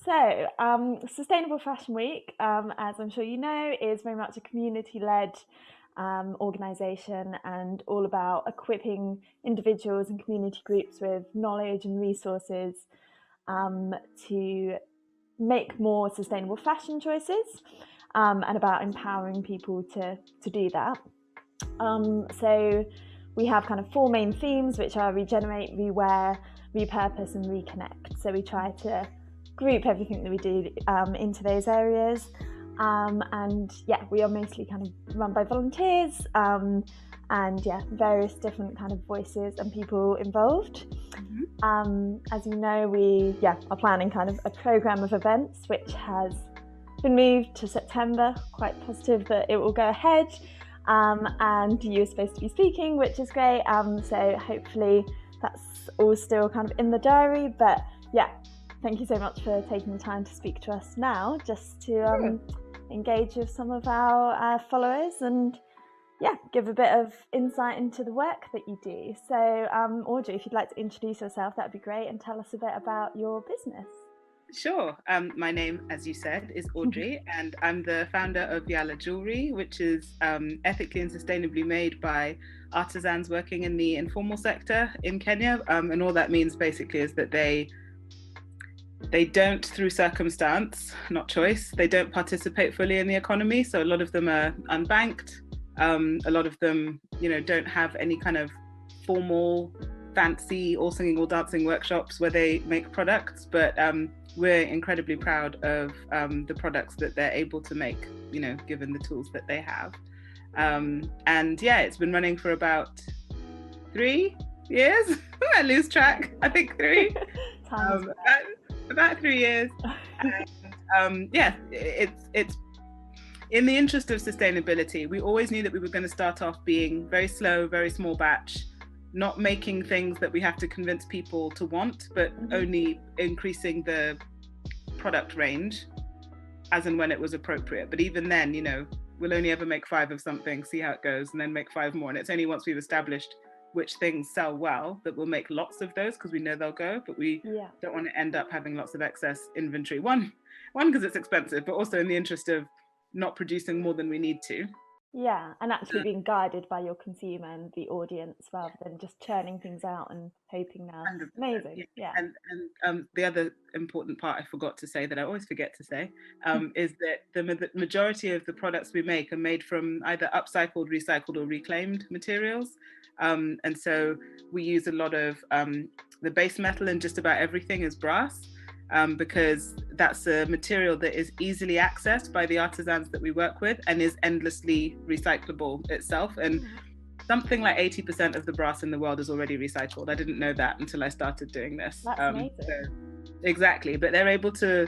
So, Sustainable Fashion Week, as I'm sure you know, is very much a community-led organisation and all about equipping individuals and community groups with knowledge and resources to make more sustainable fashion choices and about empowering people to do that. So we have kind of four main themes, which are regenerate, rewear, repurpose and reconnect. So we try to group everything that we do into those areas. And yeah, we are mostly kind of run by volunteers and yeah, various different kind of voices and people involved. As you know, we are planning kind of a programme of events which has been moved to September, quite positive that it will go ahead. And you're supposed to be speaking, which is great. So hopefully that's all still kind of in the diary. But yeah, thank you so much for taking the time to speak to us now, just to engage with some of our followers and yeah, give a bit of insight into the work that you do. So Audrey, if you'd like to introduce yourself, that'd be great, and tell us a bit about your business. Sure. My name, as you said, is Audrey, and I'm the founder of Yala Jewellery, which is ethically and sustainably made by artisans working in the informal sector in Kenya. And all that means basically is that they don't, through circumstance, not choice, they don't participate fully in the economy. So a lot of them are unbanked. A lot of them, don't have any kind of formal, fancy, all singing, all dancing workshops where they make products, but we're incredibly proud of the products that they're able to make, given the tools that they have. And yeah, it's been running for about 3 years. I lose track. I think 3. About 3 years. And, yeah, it's in the interest of sustainability. We always knew that we were going to start off being very slow, very small batch, not making things that we have to convince people to want, but only increasing the product range as and when it was appropriate. But even then, we'll only ever make 5 of something, see how it goes, and then make 5 more. And it's only once we've established which things sell well that we'll make lots of those, because we know they'll go, but we don't want to end up having lots of excess inventory. One, because it's expensive, but also in the interest of not producing more than we need to. Yeah, and actually being guided by your consumer and the audience rather than just churning things out and hoping now. Amazing. Yeah. And the other important part I forgot to say, that I always forget to say, is that the majority of the products we make are made from either upcycled, recycled or reclaimed materials. And so we use a lot of the base metal in just about everything is brass. Because that's a material that is easily accessed by the artisans that we work with and is endlessly recyclable itself. And something like 80% of the brass in the world is already recycled. I didn't know that until I started doing this. That's amazing. Exactly, but they're able to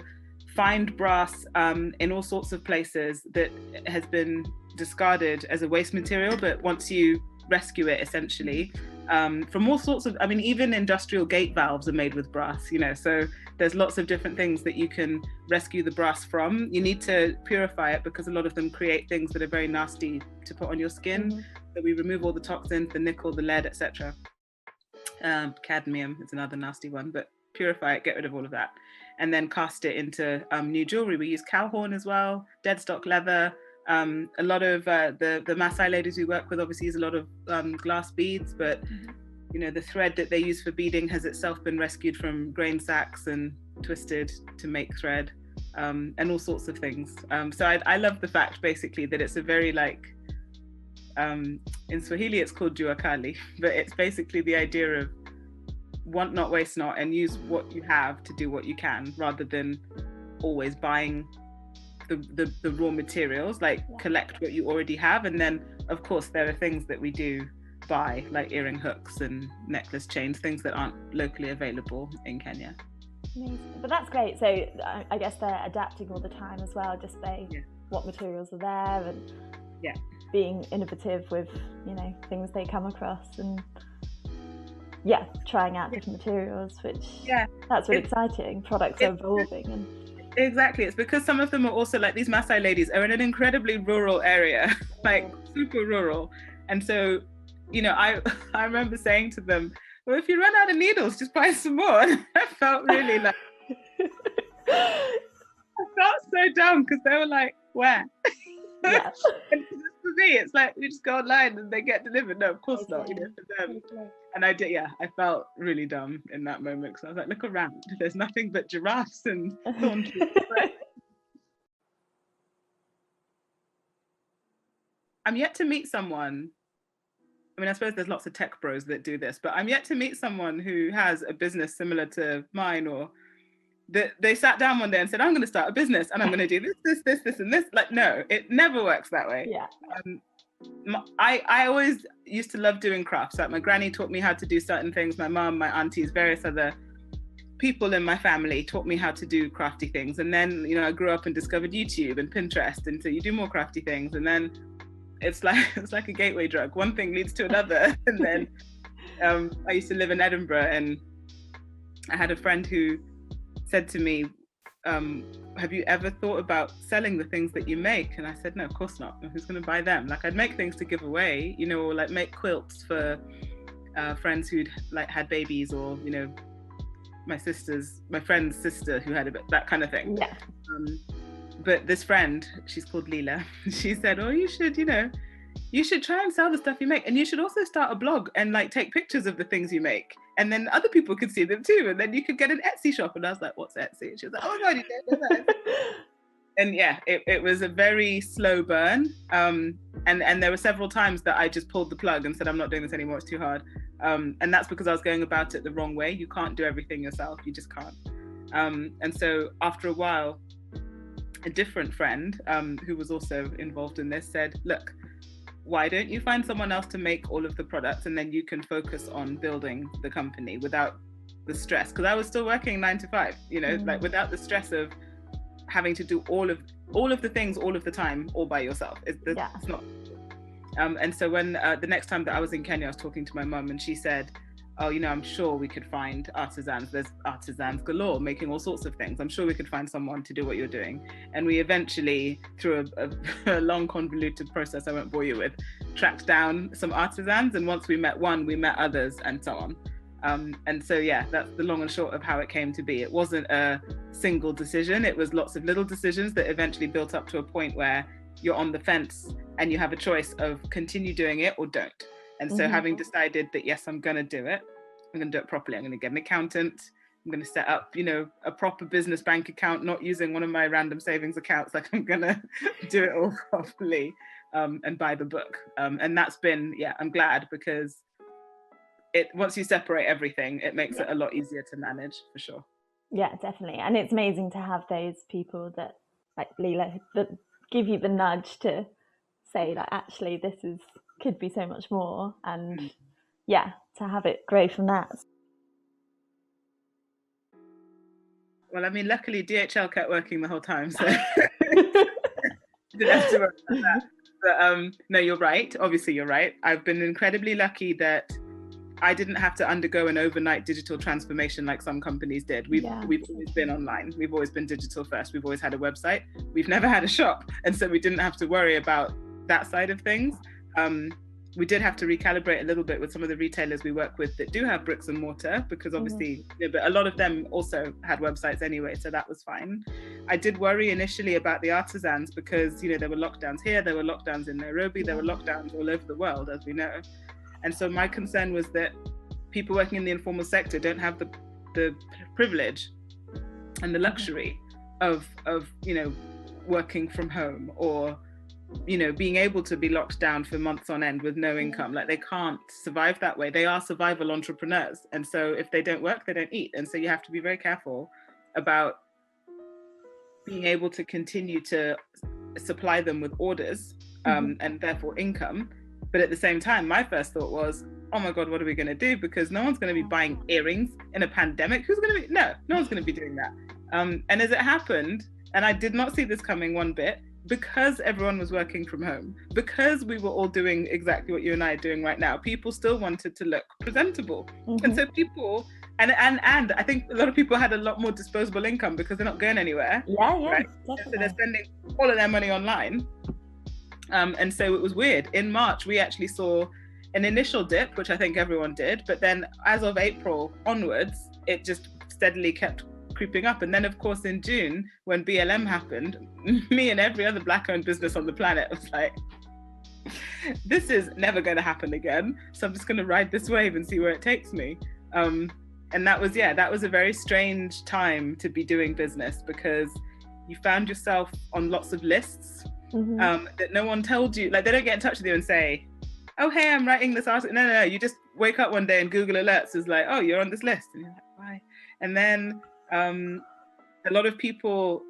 find brass in all sorts of places that has been discarded as a waste material, but once you rescue it, essentially, from all sorts of, even industrial gate valves are made with brass, so there's lots of different things that you can rescue the brass from. You need to purify it because a lot of them create things that are very nasty to put on your skin. So we remove all the toxins, the nickel, the lead, etc. Cadmium is another nasty one, but purify it, get rid of all of that, and then cast it into new jewelry. We use cow horn as well, dead stock leather. A lot of the Maasai ladies we work with obviously use a lot of glass beads, but the thread that they use for beading has itself been rescued from grain sacks and twisted to make thread, and all sorts of things. So I love the fact basically that it's a very in Swahili it's called jua kali, but it's basically the idea of want not, waste not, and use what you have to do what you can, rather than always buying the raw materials. Collect what you already have, and then of course there are things that we do buy, like earring hooks and necklace chains, things that aren't locally available in Kenya. Amazing. But that's great. So I guess they're adapting all the time as well, just by what materials are there and being innovative with things they come across, and trying out different materials, which that's really exciting. Products are evolving. And exactly, it's because some of them are also, like, these Maasai ladies are in an incredibly rural area, super rural, and so I remember saying to them, well, if you run out of needles, just buy some more. I felt really so dumb because they were like, where? Yeah. And for me, it's like we just go online and they get delivered. No, of course not. You know, for them. And I did, yeah, I felt really dumb in that moment because I was like, look around. There's nothing but giraffes and thorn trees. I'm yet to meet someone. I mean, I suppose there's lots of tech bros that do this, but I'm yet to meet someone who has a business similar to mine, or that they sat down one day and said, I'm going to start a business and I'm going to do this, and this. Like, no, it never works that way. Yeah. I always used to love doing crafts. Like my granny taught me how to do certain things. My mom, my aunties, various other people in my family taught me how to do crafty things. And then, you know, I grew up and discovered YouTube and Pinterest. And so you do more crafty things. And then it's like a gateway drug. One thing leads to another. And then I used to live in Edinburgh, and I had a friend who said to me, have you ever thought about selling the things that you make? And I said, no, of course not. Who's going to buy them? Like, I'd make things to give away, you know, or like make quilts for friends who'd like had babies, or, you know, my friend's sister who had that kind of thing. Yeah. But this friend, she's called Leela, she said, oh, you should try and sell the stuff you make, and you should also start a blog and like take pictures of the things you make, and then other people could see them too, and then you could get an Etsy shop. And I was like, what's Etsy? And she was like, oh my God, you don't know that. And yeah, it was a very slow burn, and there were several times that I just pulled the plug and said, I'm not doing this anymore, it's too hard, and that's because I was going about it the wrong way. You can't do everything yourself, you just can't. And so after a while, a different friend who was also involved in this said, look, why don't you find someone else to make all of the products, and then you can focus on building the company without the stress? Because I was still working 9 to 5, you know, like without the stress of having to do all of the things all of the time all by yourself. It's not. And so when the next time that I was in Kenya, I was talking to my mum, and she said, oh, you know, I'm sure we could find artisans. There's artisans galore making all sorts of things. I'm sure we could find someone to do what you're doing. And we eventually, through a long, convoluted process I won't bore you with, tracked down some artisans. And once we met one, we met others, and so on. And so, yeah, that's the long and short of how it came to be. It wasn't a single decision. It was lots of little decisions that eventually built up to a point where you're on the fence and you have a choice of continue doing it or don't. And so having decided that, yes, I'm going to do it, I'm going to do it properly. I'm going to get an accountant. I'm going to set up, you know, a proper business bank account, not using one of my random savings accounts. Like, I'm going to do it all properly, and buy the book. And that's been, yeah, I'm glad, because once you separate everything, it makes it a lot easier to manage, for sure. Yeah, definitely. And it's amazing to have those people that, like Leela, that give you the nudge to say, like, actually, this could be so much more, and yeah, to have it grow from that. Well, I mean, luckily DHL kept working the whole time, so didn't have to worry about that. But no, you're right. Obviously, you're right. I've been incredibly lucky that I didn't have to undergo an overnight digital transformation like some companies did. We've always been online. We've always been digital first. We've always had a website. We've never had a shop, and so we didn't have to worry about that side of things. We did have to recalibrate a little bit with some of the retailers we work with that do have bricks and mortar, because obviously, but a lot of them also had websites anyway, so that was fine. I did worry initially about the artisans because, you know, there were lockdowns here, there were lockdowns in Nairobi, there were lockdowns all over the world, as we know. And so my concern was that people working in the informal sector don't have the privilege and the luxury of you know, working from home, or, you know, being able to be locked down for months on end with no income. Like, they can't survive that way. They are survival entrepreneurs. And so if they don't work, they don't eat. And so you have to be very careful about being able to continue to supply them with orders, and therefore income. But at the same time, my first thought was, oh my God, what are we going to do? Because no one's going to be buying earrings in a pandemic. No one's going to be doing that. And as it happened, and I did not see this coming one bit, because everyone was working from home, because we were all doing exactly what you and I are doing right now, people still wanted to look presentable. And so people, and I think a lot of people had a lot more disposable income because they're not going anywhere. Right? So they're spending all of their money online. And so it was weird. In March, we actually saw an initial dip, which I think everyone did. But then as of April onwards, it just steadily kept creeping up. And then of course in June, when BLM happened, me and every other Black owned business on the planet was like, this is never going to happen again. So I'm just going to ride this wave and see where it takes me. And that was a very strange time to be doing business, because you found yourself on lots of lists that no one told you. Like, they don't get in touch with you and say, oh, hey, I'm writing this article. No, you just wake up one day and Google Alerts is like, oh, you're on this list. And you're like, why? And then a lot of people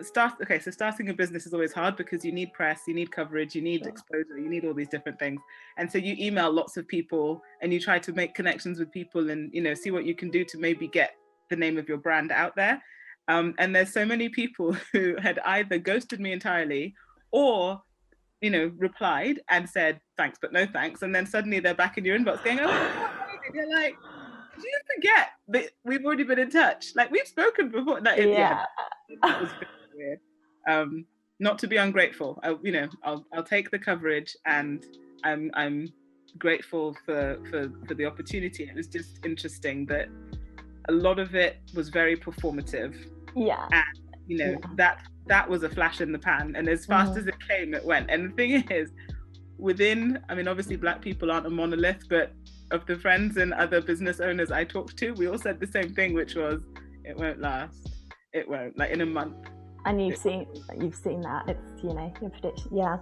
starting a business is always hard, because you need press, you need coverage, you need exposure, you need all these different things. And so you email lots of people and you try to make connections with people and, you know, see what you can do to maybe get the name of your brand out there. And there's so many people who had either ghosted me entirely or, you know, replied and said thanks but no thanks, and then suddenly they're back in your inbox going, oh, and you're like, did you forget that we've already been in touch? Like, we've spoken before. That was weird. Not to be ungrateful. I'll take the coverage, and I'm grateful for the opportunity. It was just interesting that a lot of it was very performative. Yeah. And you know, that was a flash in the pan, and as fast as it came, it went. And the thing is, obviously Black people aren't a monolith, but of the friends and other business owners I talked to, we all said the same thing, which was, it won't last. It won't, like in a month. And you've seen that. It's, you know, your prediction. Yeah.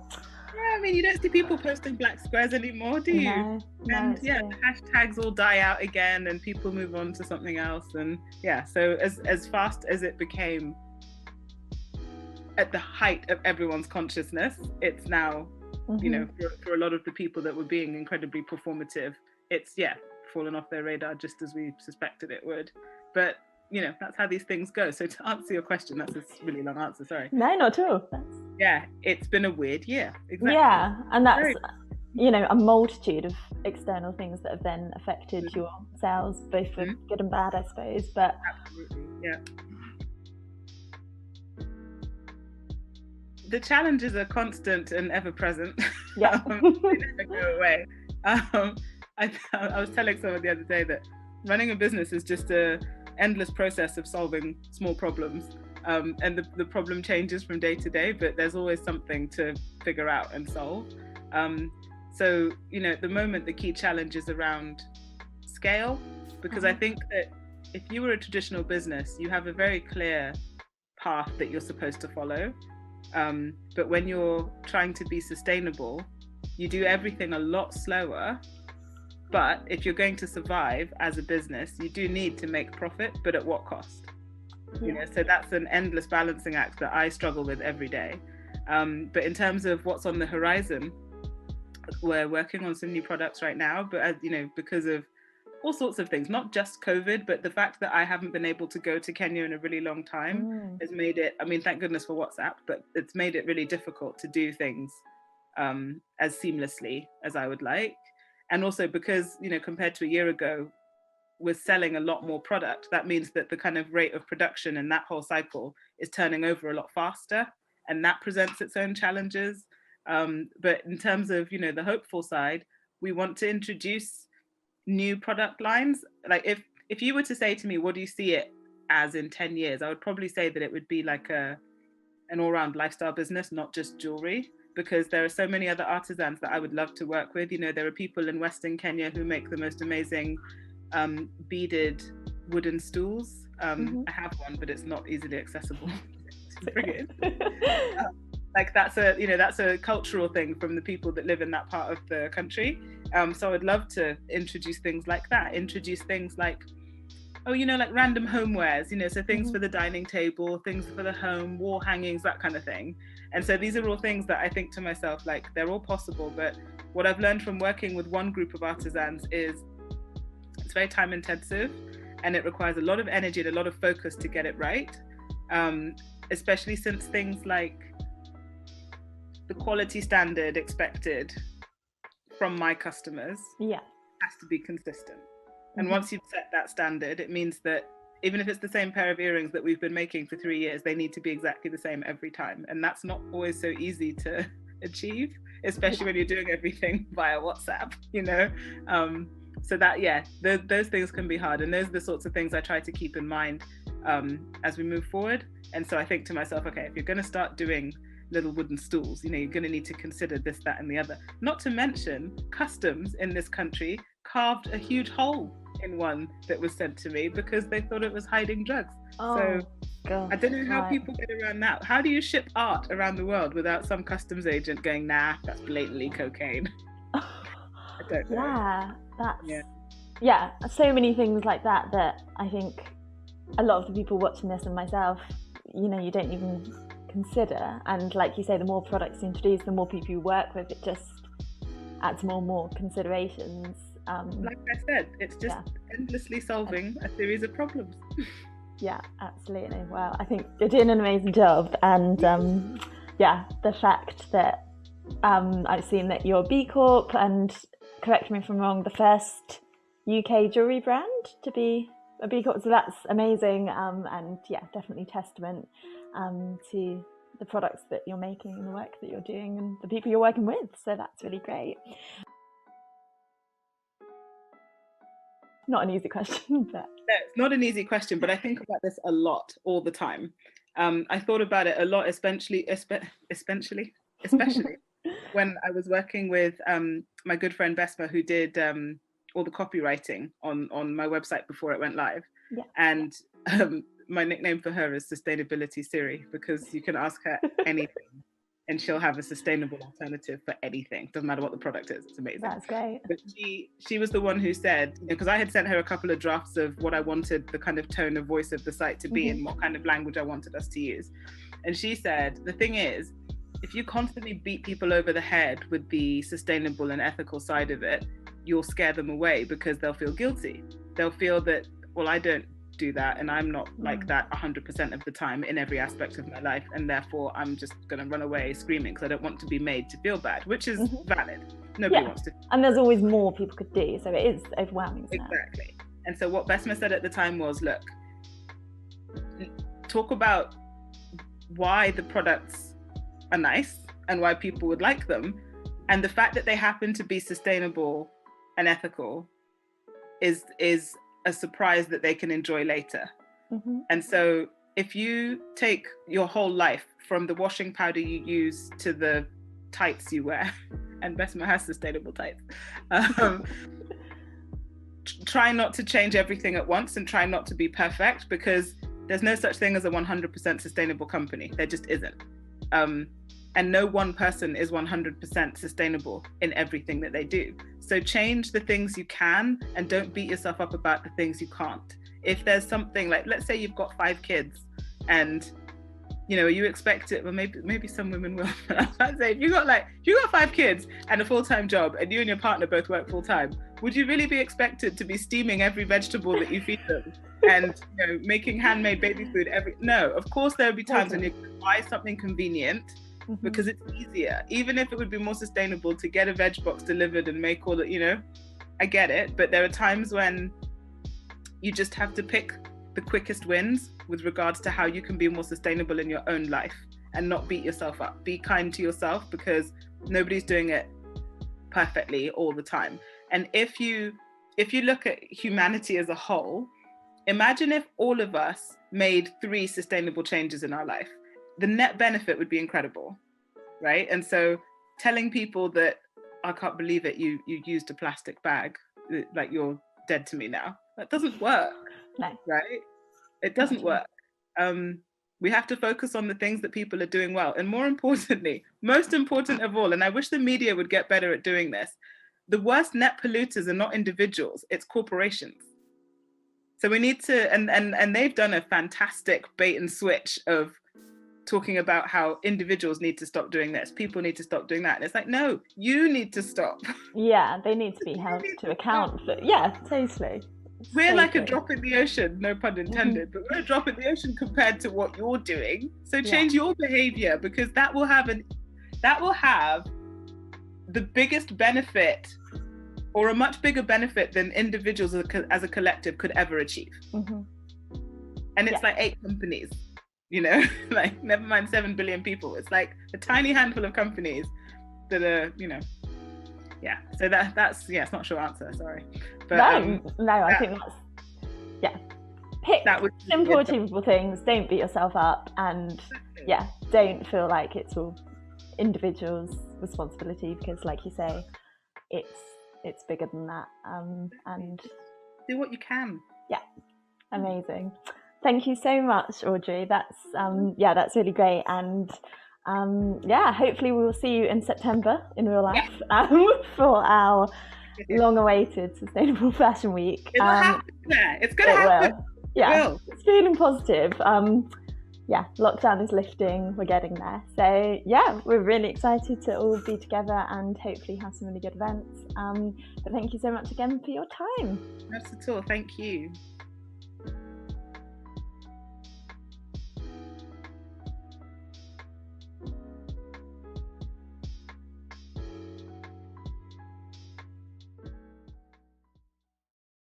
Yeah, I mean, you don't see people posting black squares anymore, do you? No, and the hashtags all die out again, and people move on to something else. And yeah, so as fast as it became at the height of everyone's consciousness, it's now, you know, for a lot of the people that were being incredibly performative, it's fallen off their radar, just as we suspected it would. But you know, that's how these things go. So to answer your question, that's a really long answer, sorry. No, not at all. It's been a weird year. Exactly. Yeah, and that's, you know, a multitude of external things that have then affected your sales, both for good and bad, I suppose. But absolutely, yeah. The challenges are constant and ever present. Yeah. They never go away. I was telling someone the other day that running a business is just a endless process of solving small problems, and the problem changes from day to day, but there's always something to figure out and solve. So, you know, at the moment the key challenge is around scale, because I think that if you were a traditional business, you have a very clear path that you're supposed to follow, but when you're trying to be sustainable, you do everything a lot slower. But if you're going to survive as a business, you do need to make profit, but at what cost? You know, so that's an endless balancing act that I struggle with every day. But in terms of what's on the horizon, we're working on some new products right now, but as you know, because of all sorts of things, not just COVID, but the fact that I haven't been able to go to Kenya in a really long time has made it, I mean, thank goodness for WhatsApp, but it's made it really difficult to do things as seamlessly as I would like. And also because, you know, compared to a year ago, we're selling a lot more product. That means that the kind of rate of production and that whole cycle is turning over a lot faster, and that presents its own challenges. But in terms of, you know, the hopeful side, we want to introduce new product lines. Like if you were to say to me, what do you see it as in 10 years? I would probably say that it would be like an all-round lifestyle business, not just jewelry, because there are so many other artisans that I would love to work with. You know, there are people in Western Kenya who make the most amazing beaded wooden stools. I have one, but it's not easily accessible to bring it. Like that's a cultural thing from the people that live in that part of the country. So I'd love to introduce things like that, introduce things like, like random homewares, so things for the dining table, things for the home, wall hangings, that kind of thing. And so these are all things that I think to myself, like, they're all possible. But what I've learned from working with one group of artisans is it's very time intensive, and it requires a lot of energy and a lot of focus to get it right. Especially since things like the quality standard expected from my customers has to be consistent. And once you've set that standard, it means that even if it's the same pair of earrings that we've been making for 3 years, they need to be exactly the same every time. And that's not always so easy to achieve, especially when you're doing everything via WhatsApp, So that, those things can be hard. And those are the sorts of things I try to keep in mind as we move forward. And so I think to myself, okay, if you're going to start doing little wooden stools, you know, you're going to need to consider this, that, and the other. Not to mention, customs in this country carved a huge hole in one that was sent to me because they thought it was hiding drugs. So God, I don't know how people get around that. How do you ship art around the world without some customs agent going, nah, that's blatantly cocaine? I don't know. Yeah, so many things like that I think a lot of the people watching this and myself, you know, you don't even consider. And like you say, the more products you introduce, the more people you work with, it just adds more and more considerations. Like I said, it's just endlessly solving a series of problems. Yeah, absolutely. Well, I think you're doing an amazing job. And the fact that I've seen that you're B Corp, and correct me if I'm wrong, the first UK jewellery brand to be a B Corp, so that's amazing. And yeah, definitely testament to the products that you're making and the work that you're doing and the people you're working with. So that's really great. Not an easy question, but no, it's not an easy question, but I think about this a lot all the time. I thought about it a lot, especially when I was working with my good friend Besma, who did all the copywriting on my website before it went live. Yeah. And my nickname for her is Sustainability Siri, because you can ask her anything and she'll have a sustainable alternative for anything. Doesn't matter what the product is. It's amazing. That's great. But she was the one who said, because I had sent her a couple of drafts of what I wanted the kind of tone of voice of the site to be and what kind of language I wanted us to use. And she said, the thing is, if you constantly beat people over the head with the sustainable and ethical side of it, you'll scare them away because they'll feel guilty. They'll feel that, well, I don't do that and I'm not like that 100% of the time in every aspect of my life, and therefore I'm just going to run away screaming because I don't want to be made to feel bad, which is valid. Nobody wants to. And there's always more people could do, so it is overwhelming. Exactly. And so what Besma said at the time was, look, talk about why the products are nice and why people would like them, and the fact that they happen to be sustainable and ethical is a surprise that they can enjoy later. And so if you take your whole life, from the washing powder you use to the tights you wear, and Besma has sustainable tights, try not to change everything at once and try not to be perfect, because there's no such thing as a 100% sustainable company. There just isn't. And no one person is 100% sustainable in everything that they do. So change the things you can and don't beat yourself up about the things you can't. If there's something like, let's say you've got 5 kids and, you know, you expect it, well, maybe some women will. I'd say if you got 5 kids and a full-time job and you and your partner both work full-time, would you really be expected to be steaming every vegetable that you feed them and, you know, making handmade baby food No, of course there'll be times when you buy something convenient because it's easier, even if it would be more sustainable to get a veg box delivered and make all that, you know, I get it. But there are times when you just have to pick the quickest wins with regards to how you can be more sustainable in your own life and not beat yourself up. Be kind to yourself, because nobody's doing it perfectly all the time. And if you look at humanity as a whole, imagine if all of us made 3 sustainable changes in our life. The net benefit would be incredible, right? And so telling people that, I can't believe it, you used a plastic bag, like you're dead to me now, that doesn't work. No. Right? It doesn't work. We have to focus on the things that people are doing well. And more importantly, most important of all, and I wish the media would get better at doing this, the worst net polluters are not individuals, it's corporations. So we need to, and they've done a fantastic bait and switch of talking about how individuals need to stop doing this, people need to stop doing that. And it's like, no, you need to stop. Yeah, they need to be held to account for, yeah, totally. We're like a drop in the ocean, no pun intended, but we're a drop in the ocean compared to what you're doing. So change your behavior, because that will have the biggest benefit, or a much bigger benefit than individuals as a collective could ever achieve. And it's like 8 companies, you know, like never mind 7 billion people. It's like a tiny handful of companies that are, you know, so that's it's not a short answer, sorry, but no, I think that's pick that would simple, achievable things. Don't beat yourself up, and don't feel like it's all individuals' responsibility, because, like you say, it's bigger than that. And do what you can. Yeah, amazing. Thank you so much, Audrey. That's really great. And hopefully we will see you in September in real life for our long-awaited Sustainable Fashion Week. It will happen there. It's going to happen. Yeah, it's feeling positive. Lockdown is lifting. We're getting there. So we're really excited to all be together and hopefully have some really good events. But thank you so much again for your time. Not at all. Thank you.